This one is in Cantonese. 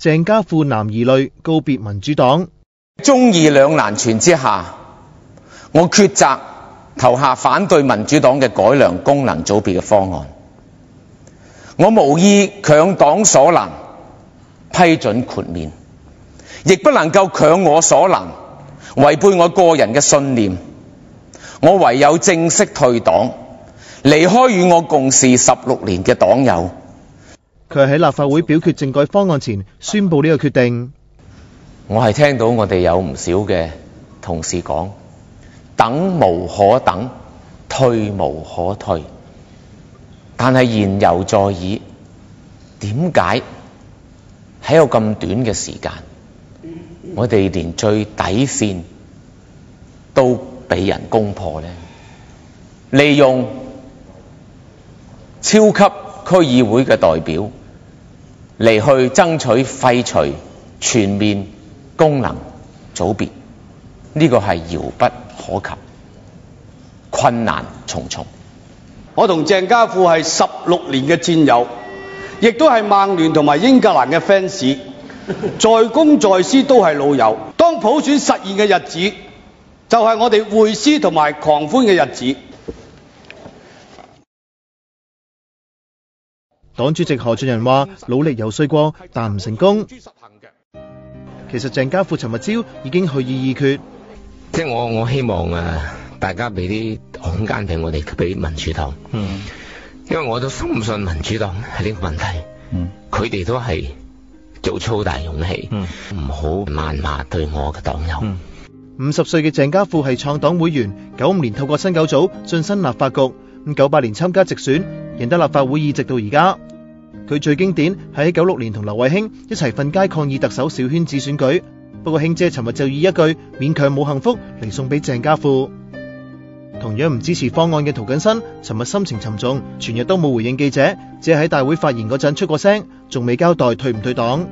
鄭家富男兒淚告別民主黨。忠義兩難全之下，我抉擇投下反對民主黨嘅改良功能組別嘅方案。我無意強黨所難批准豁免，亦不能夠強我所難違背我個人嘅信念。我唯有正式退黨，離開與我共事16年嘅黨友。佢喺立法會表決政改方案前宣布呢個決定。我係聽到我哋有唔少嘅同事講，等無可等，退無可退。但係言猶在耳，點解喺有咁短嘅時間，我哋連最底線都俾人攻破呢？利用超級區議會嘅代表嚟去爭取廢除全面功能組別，呢個係遙不可及，困難重重。我同鄭家富係16年嘅戰友，亦都係曼聯同埋英格蘭嘅 fans， 在公在私都係老友。當普選實現嘅日子，就係我哋會師同埋狂歡嘅日子。黨主席何俊仁話：努力遊說過，但唔成功。其實鄭家富尋日朝已經去意已決，即係我希望大家俾啲空間俾我哋，俾民主黨。因為我都深信民主黨係呢個問題。佢哋都係做粗大勇氣，唔好謾罵對我嘅黨友。50歲嘅鄭家富係創黨會員，95年透過新九組晉身立法局，98年參加直選，贏得立法會議席到而家。佢最經典係喺96年同劉慧卿一齊瞓街抗議特首小圈子選舉，不過卿姐尋日就以一句勉強冇幸福嚟送俾鄭家富。同樣唔支持方案嘅涂謹申，尋日心情沉重，全日都冇回應記者，只係喺大會發言嗰陣出過聲，仲未交代退唔退黨。